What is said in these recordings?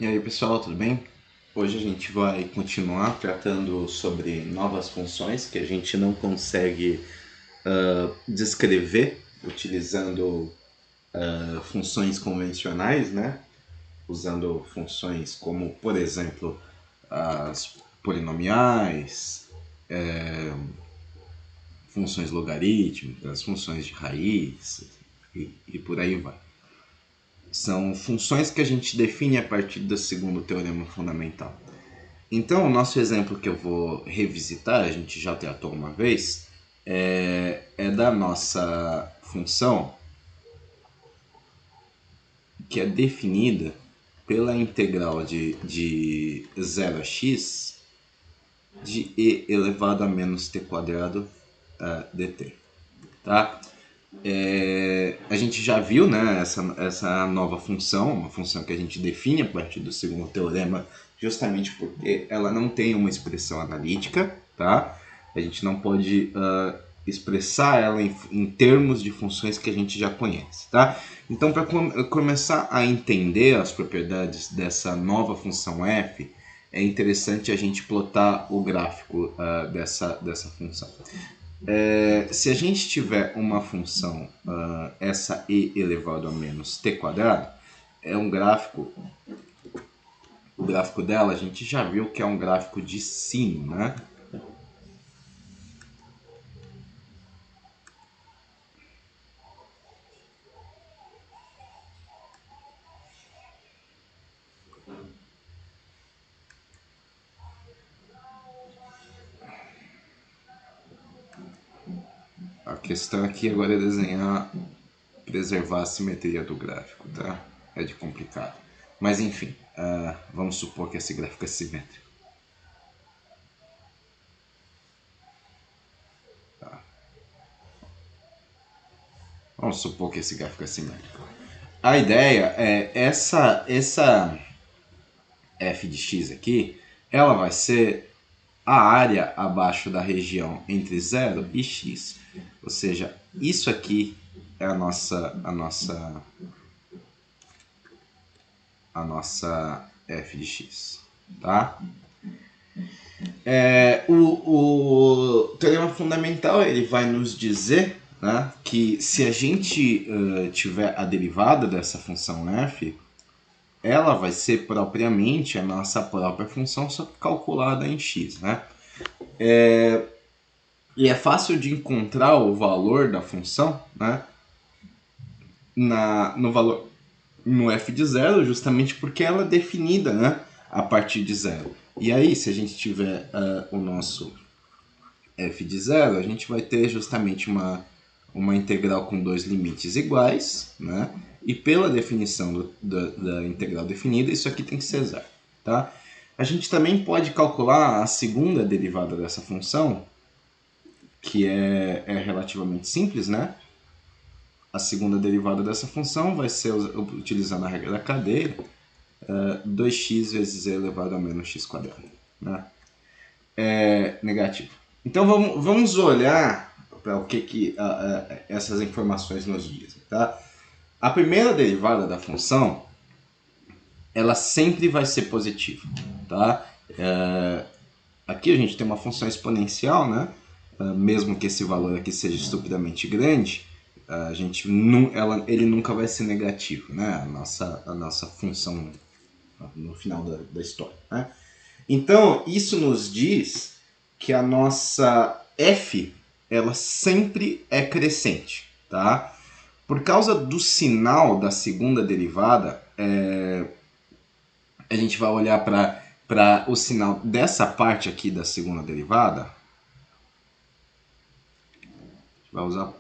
E aí pessoal, tudo bem? Hoje a gente vai continuar tratando sobre novas funções que a gente não consegue descrever utilizando funções convencionais, né? Usando funções como, por exemplo, as polinomiais, funções logarítmicas, funções de raiz e por aí vai. São funções que a gente define a partir do segundo teorema fundamental. Então, o nosso exemplo que eu vou revisitar, a gente já tratou uma vez, é da nossa função que é definida pela integral de 0 a x de e elevado a menos t quadrado dt. Tá? A gente já viu, né, essa nova função, uma função que a gente define a partir do segundo teorema, justamente porque ela não tem uma expressão analítica, tá? A gente não pode expressar ela em termos de funções que a gente já conhece, tá? Então, para começar a entender as propriedades dessa nova função f, é interessante a gente plotar o gráfico dessa função. Se a gente tiver uma função, essa e elevado a menos t quadrado, é um gráfico, o gráfico dela a gente já viu que é um gráfico de sino, né? A questão aqui agora é desenhar, preservar a simetria do gráfico, tá? É de complicado. Mas enfim, vamos supor que esse gráfico é simétrico. Vamos supor que esse gráfico é simétrico. A ideia é essa f de x aqui, ela vai ser a área abaixo da região entre 0 e x. Ou seja, isso aqui é a nossa f de x. Tá? O teorema fundamental ele vai nos dizer, né, que se a gente tiver a derivada dessa função f, ela vai ser propriamente a nossa própria função, só que calculada em x. Né? E é fácil de encontrar o valor da função, né, no valor no f de zero, justamente porque ela é definida, né, a partir de zero. E aí, se a gente tiver o nosso f de zero, a gente vai ter justamente uma integral com dois limites iguais, né? E pela definição da integral definida, isso aqui tem que ser zero. Tá? A gente também pode calcular a segunda derivada dessa função, que é relativamente simples, né? A segunda derivada dessa função vai ser, utilizando a regra da cadeia, 2x vezes e elevado a menos x quadrado. Né? É negativo. Então vamos olhar para o que essas informações nos dizem. Tá? A primeira derivada da função, ela sempre vai ser positiva. Tá? Aqui a gente tem uma função exponencial, né? Mesmo que esse valor aqui seja estupidamente grande, ele nunca vai ser negativo, né? A nossa função no final da história. Né? Então, isso nos diz que a nossa f ela sempre é crescente. Tá? Por causa do sinal da segunda derivada, a gente vai olhar para o sinal dessa parte aqui da segunda derivada. Vai usar.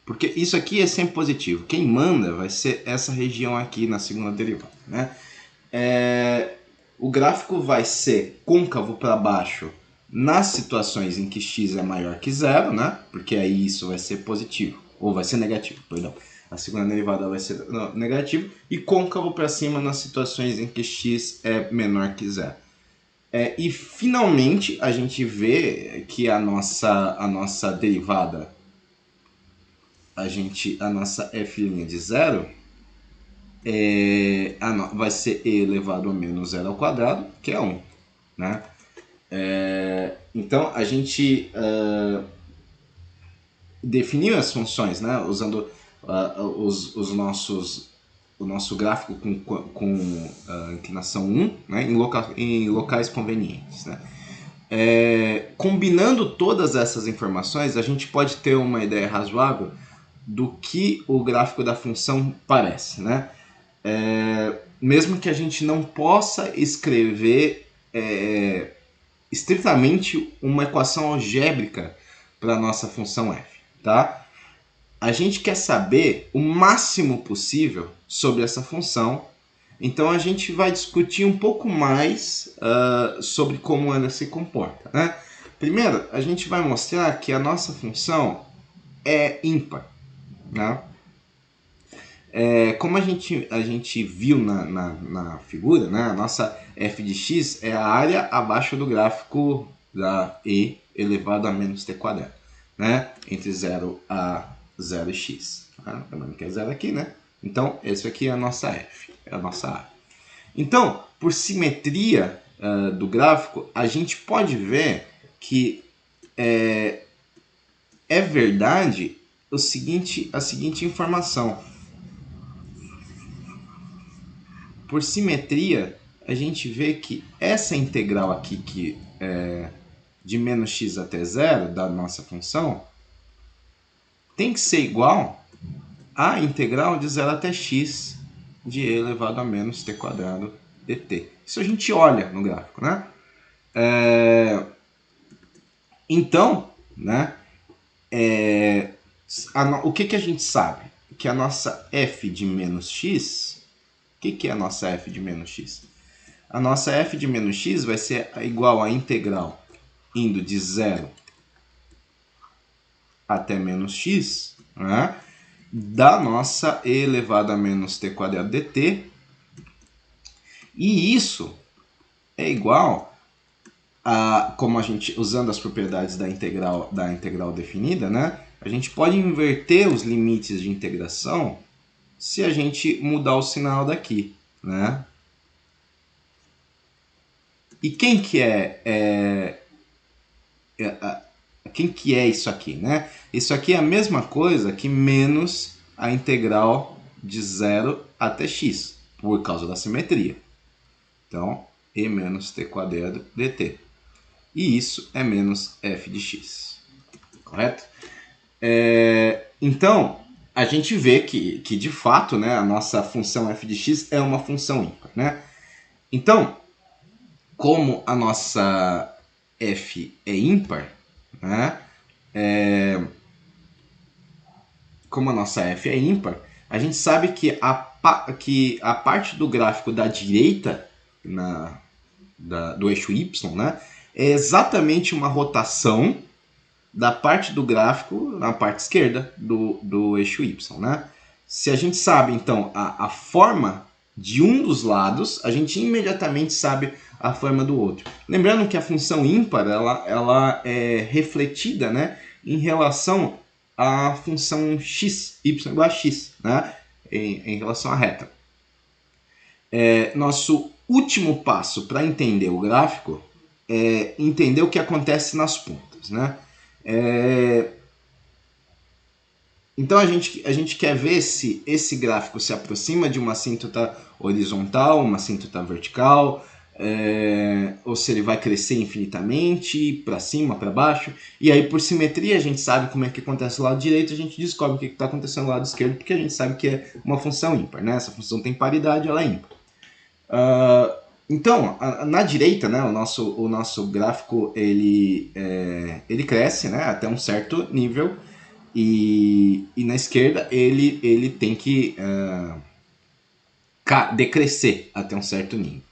Porque isso aqui é sempre positivo. Quem manda vai ser essa região aqui na segunda derivada. Né? O gráfico vai ser côncavo para baixo nas situações em que x é maior que zero, né? Porque aí isso vai ser positivo, ou vai ser negativo, perdão. A segunda derivada vai ser negativo, e côncavo para cima nas situações em que x é menor que zero. E finalmente a gente vê que a nossa derivada, a nossa f' de zero, vai ser e elevado a menos zero ao quadrado, que é 1. Né? Então, a gente definiu as funções, né? Usando o nosso gráfico com inclinação 1, né? em locais convenientes. Né? Combinando todas essas informações, a gente pode ter uma ideia razoável do que o gráfico da função parece. Né? Mesmo que a gente não possa escrever estritamente uma equação algébrica para a nossa função f. Tá? A gente quer saber o máximo possível sobre essa função, então a gente vai discutir um pouco mais sobre como ela se comporta. Né? Primeiro, a gente vai mostrar que a nossa função é ímpar. Né? Como a gente viu na figura, né? A nossa f de x é a área abaixo do gráfico da e elevado a menos t quadrado, né? Entre 0 a 0x. Lembrando que é 0 aqui, né? Então, esse aqui é a nossa f, é a nossa área. Então, por simetria do gráfico, a gente pode ver que é verdade a seguinte informação. Por simetria, a gente vê que essa integral aqui que de menos x até zero da nossa função tem que ser igual à integral de 0 até x de e elevado a menos t quadrado dt. Isso a gente olha no gráfico, né? Então, né, o que a gente sabe? Que a nossa f de menos x... O que é a nossa f de menos x? A nossa f de menos x vai ser igual à integral indo de 0 até menos x, né, da nossa e elevado a menos t quadrado dt. E isso é igual a, como a gente, usando as propriedades da integral definida, né, a gente pode inverter os limites de integração se a gente mudar o sinal daqui, né? E quem que quem que é isso aqui, né? Isso aqui é a mesma coisa que menos a integral de 0 até x, por causa da simetria. Então, e menos t quadrado dt. E isso é menos f de x. Correto? Então, a gente vê que de fato, né, a nossa função f de x é uma função ímpar. Né? Então, como a nossa f é ímpar, né, como a nossa f é ímpar, a gente sabe que a parte do gráfico da direita do eixo y, né, é exatamente uma rotação da parte do gráfico na parte esquerda do eixo y. Né? Se a gente sabe, então, a forma de um dos lados, a gente imediatamente sabe a forma do outro. Lembrando que a função ímpar ela é refletida, né, em relação à função x, y igual a x, né, em relação à reta. Nosso último passo para entender o gráfico é entender o que acontece nas pontas. Né? Então a gente quer ver se esse gráfico se aproxima de uma assíntota horizontal, uma assíntota vertical, ou se ele vai crescer infinitamente, para cima, para baixo. E aí, por simetria, a gente sabe como é que acontece do lado direito, a gente descobre o que está acontecendo do lado esquerdo, porque a gente sabe que é uma função ímpar. Né? Essa função tem paridade, ela é ímpar. Então, na direita, né, o nosso gráfico ele cresce, né, até um certo nível, e na esquerda ele tem que decrescer até um certo nível.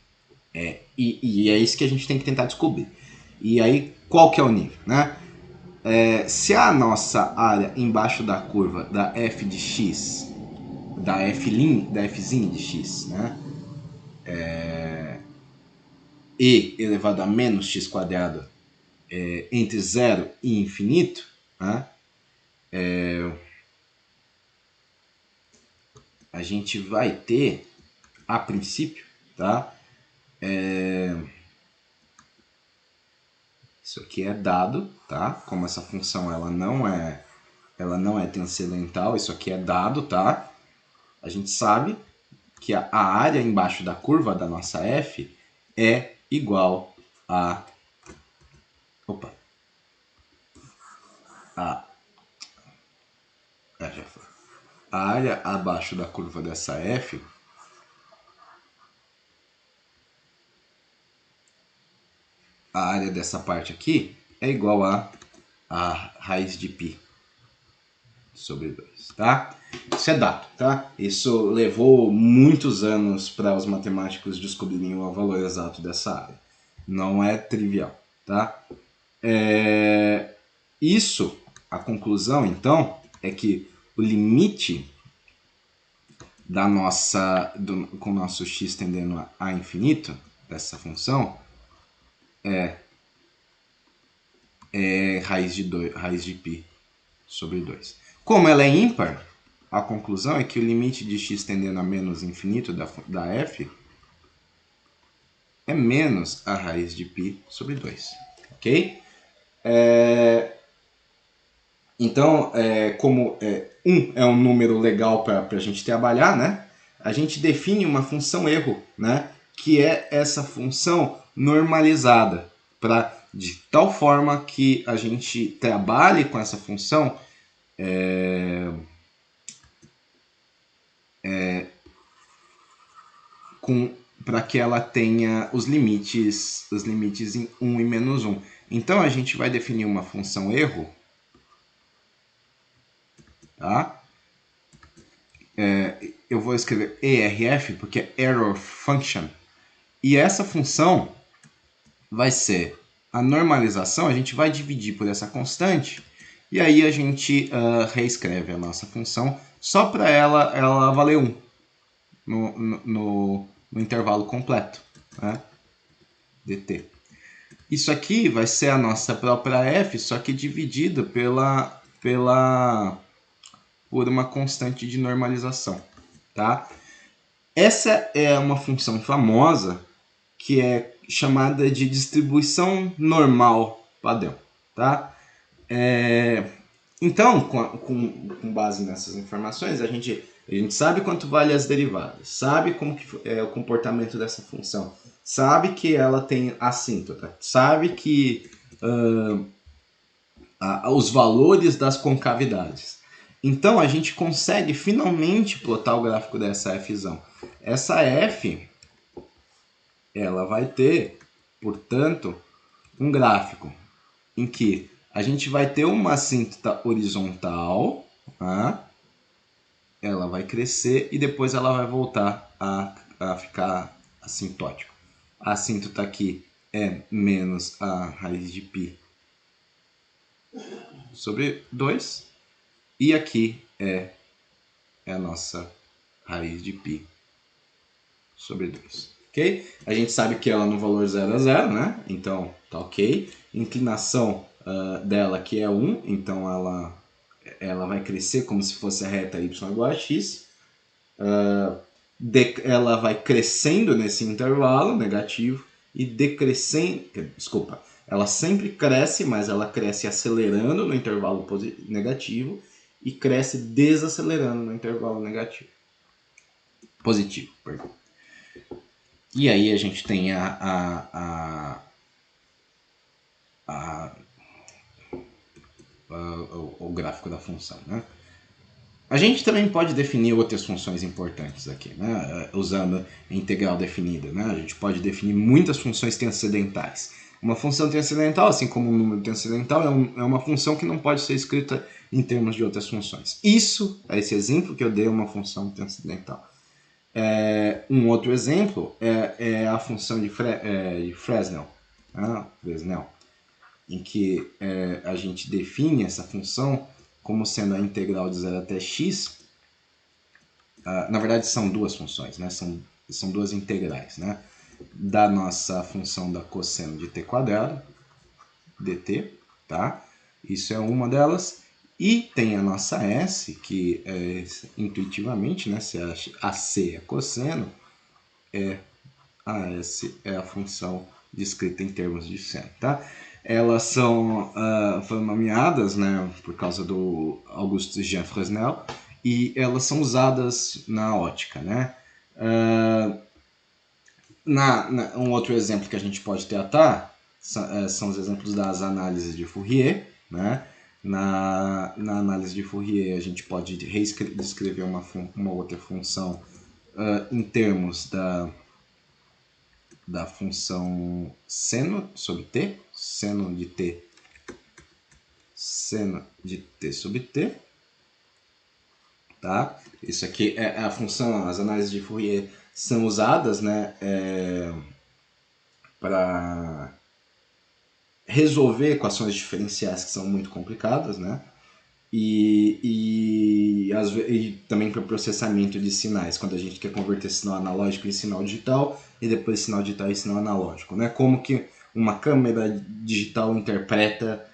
E é isso que a gente tem que tentar descobrir. E aí, qual que é o nível? Né? Se a nossa área embaixo da curva da f de x, da fzinha de x, né, e elevado a menos x quadrado entre 0 e infinito, né, a gente vai ter, a princípio, tá? Isso aqui é dado, tá? Como essa função ela não é transcendental, isso aqui é dado, tá? A gente sabe que a área embaixo da curva da nossa f é igual a... Opa! Já foi. A área abaixo da curva dessa f a área dessa parte aqui é igual a raiz de π sobre 2, tá? Isso é dado, tá? Isso levou muitos anos para os matemáticos descobrirem o valor exato dessa área. Não é trivial, tá? Isso, a conclusão, então, é que o limite da com o nosso x tendendo a infinito, dessa função, é raiz de π sobre 2. Como ela é ímpar, a conclusão é que o limite de x tendendo a menos infinito da f é menos a raiz de π sobre 2. Ok? Então, como 1 é um número legal para a gente trabalhar, né? A gente define uma função erro, né? Que é essa função normalizada, de tal forma que a gente trabalhe com essa função para que ela tenha os limites em 1 e menos 1. Então a gente vai definir uma função erro, tá? Eu vou escrever ERF porque é Error Function. E essa função vai ser a normalização, a gente vai dividir por essa constante e aí a gente reescreve a nossa função só para ela valer 1 no intervalo completo, né? dt. Isso aqui vai ser a nossa própria f, só que dividida por uma constante de normalização, tá? Essa é uma função famosa que é chamada de distribuição normal padrão, tá? Então, com base nessas informações, a gente sabe quanto vale as derivadas, sabe como que é o comportamento dessa função, sabe que ela tem assíntota, sabe que os valores das concavidades. Então, a gente consegue finalmente plotar o gráfico dessa fzão. Essa f, ela vai ter, portanto, um gráfico em que a gente vai ter uma assíntota horizontal, tá? Ela vai crescer e depois ela vai voltar a ficar assintótico. A assíntota aqui é menos a raiz de π sobre 2 e aqui é a nossa raiz de π sobre 2. Ok? A gente sabe que ela no valor 0 é 0, né? Então tá ok. Inclinação dela aqui é 1, então ela vai crescer como se fosse a reta y igual a x. Ela vai crescendo nesse intervalo negativo e decrescendo. Desculpa, ela sempre cresce, mas ela cresce acelerando no intervalo negativo e cresce desacelerando no intervalo negativo. Positivo, perdão. E aí a gente tem o gráfico da função, né? A gente também pode definir outras funções importantes aqui, né? Usando a integral definida, né? A gente pode definir muitas funções transcendentais. Uma função transcendental, assim como um número transcendental, é uma função que não pode ser escrita em termos de outras funções. Esse exemplo que eu dei é uma função transcendental. Um outro exemplo é a função de Fresnel, né? Em que a gente define essa função como sendo a integral de 0 até x. Na verdade, são duas funções, né? São duas integrais, né? Da nossa função da cosseno de t quadrado, dt, tá? Isso é uma delas. E tem a nossa S, que é intuitivamente, né, se a C é cosseno, a S é a função descrita em termos de seno, tá? Elas foram nomeadas, né, por causa do Auguste Jean Fresnel, e elas são usadas na ótica, né? Um outro exemplo que a gente pode tratar são os exemplos das análises de Fourier, né? Na análise de Fourier, a gente pode descrever uma outra função em termos da função seno sobre t, seno de t sobre t, tá? Isso aqui é a função, as análises de Fourier são usadas, né, para resolver equações diferenciais que são muito complicadas, né? E também para processamento de sinais, quando a gente quer converter sinal analógico em sinal digital e depois sinal digital em sinal analógico, né? Como que uma câmera digital interpreta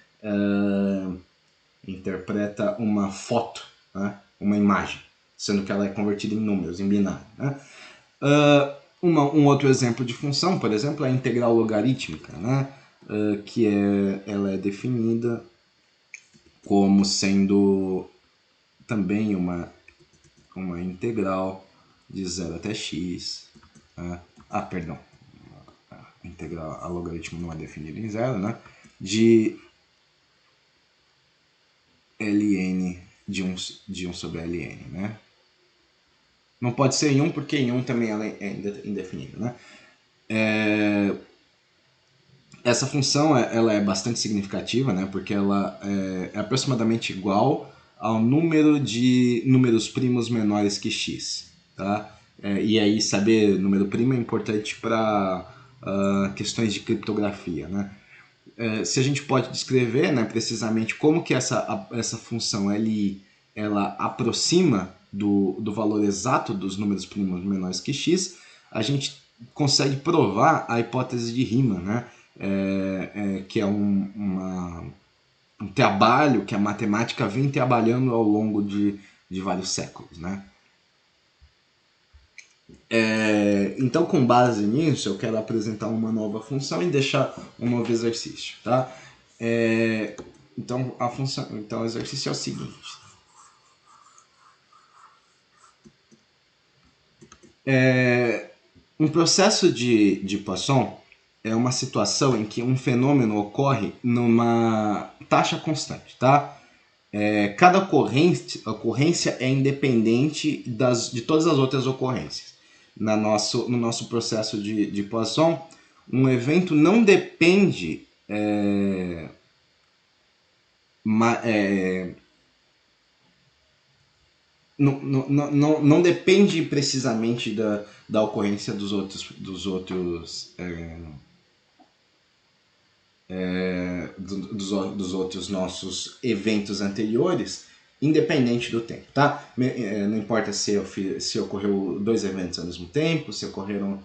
uma foto, né? Uma imagem, sendo que ela é convertida em números, em binário, né? Um outro exemplo de função, por exemplo, é a integral logarítmica, né? Que ela é definida como sendo também uma integral de 0 até x. Perdão. A integral a logaritmo não é definida em zero, né? De ln de 1 sobre ln, né? Não pode ser em 1 porque em 1 também ela é indefinida, né? Essa função ela é bastante significativa, né? Porque ela é aproximadamente igual ao número de números primos menores que x, tá? E aí saber número primo é importante para questões de criptografia, né? Se a gente pode descrever, né, precisamente como que essa função ela aproxima do valor exato dos números primos menores que x, a gente consegue provar a hipótese de Riemann, né? Que é um trabalho que a matemática vem trabalhando ao longo de vários séculos, né? Então, com base nisso, eu quero apresentar uma nova função e deixar um novo exercício, tá? Então, o exercício é o seguinte. Um processo de Poisson é uma situação em que um fenômeno ocorre numa taxa constante, tá? Cada ocorrência é independente de todas as outras ocorrências. No nosso processo de Poisson, um evento não depende não depende precisamente da ocorrência dos outros nossos eventos anteriores, independente do tempo, tá? Não importa se ocorreu 2 eventos ao mesmo tempo, se ocorreram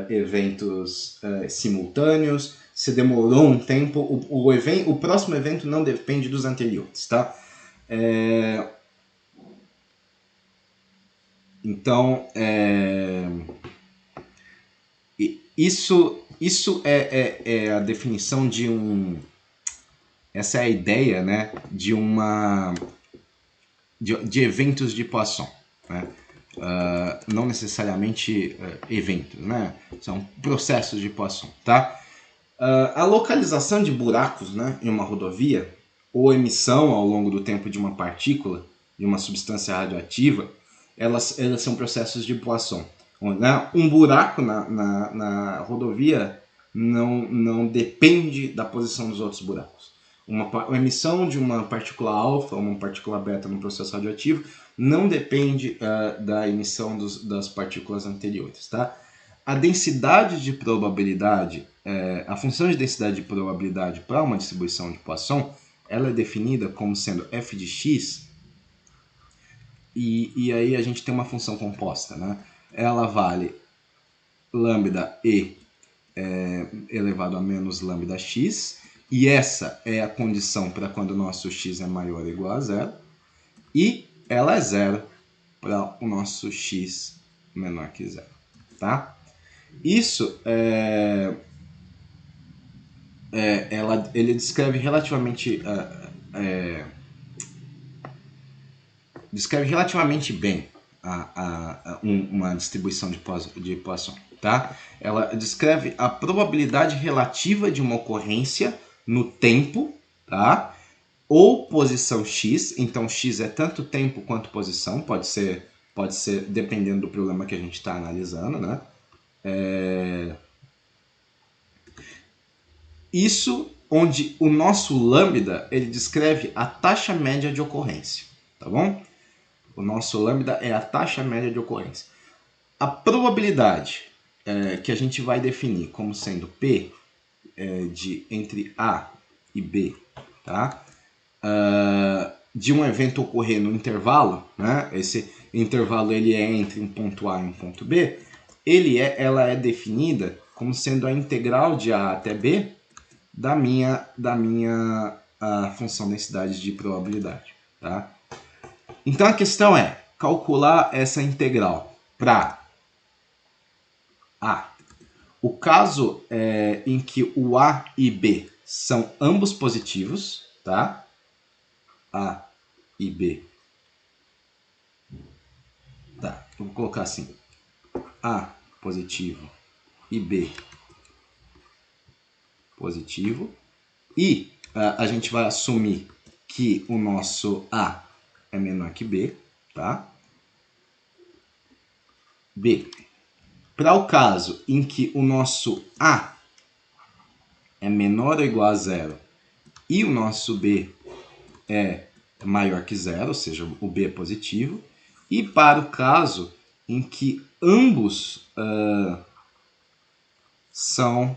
eventos simultâneos, se demorou um tempo, o próximo evento não depende dos anteriores, tá? Então, isso é a definição de essa é a ideia, né, de eventos de Poisson, né? Não necessariamente eventos, né? São processos de Poisson, tá? A localização de buracos, né, em uma rodovia ou emissão ao longo do tempo de uma partícula, de uma substância radioativa, elas são processos de Poisson. Né? Um buraco na rodovia não depende da posição dos outros buracos. A emissão de uma partícula alfa ou uma partícula beta num processo radioativo não depende da emissão das partículas anteriores, tá? A densidade de probabilidade, a função de densidade de probabilidade para uma distribuição de Poisson, ela é definida como sendo f de x, e aí a gente tem uma função composta, né? Ela vale lambda e elevado a menos lambda x, E essa é a condição para quando o nosso x é maior ou igual a zero. E ela é zero para o nosso x menor que zero. Tá? Isso ele descreve relativamente bem uma distribuição de Poisson. Tá? Ela descreve a probabilidade relativa de uma ocorrência no tempo, tá? Ou posição x, então x é tanto tempo quanto posição, pode ser dependendo do problema que a gente está analisando, né? Isso onde o nosso lambda ele descreve a taxa média de ocorrência, tá bom? O nosso lambda é a taxa média de ocorrência. A probabilidade que a gente vai definir como sendo P entre A e B, tá? De um evento ocorrer no intervalo, né? Esse intervalo ele é entre um ponto A e um ponto B, ela é definida como sendo a integral de A até B da minha função densidade de probabilidade. Tá? Então a questão é calcular essa integral para A. O caso em que o A e B são ambos positivos, tá? A e B. Tá, eu vou colocar assim. A positivo e B positivo. E a gente vai assumir que o nosso A é menor que B, tá? B. Para o caso em que o nosso A é menor ou igual a zero e o nosso B é maior que zero, ou seja, o B é positivo, e para o caso em que ambos são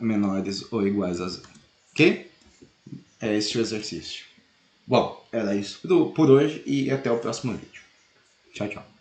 menores ou iguais a zero. Ok? É este o exercício. Bom, era isso por hoje e até o próximo vídeo. Tchau, tchau.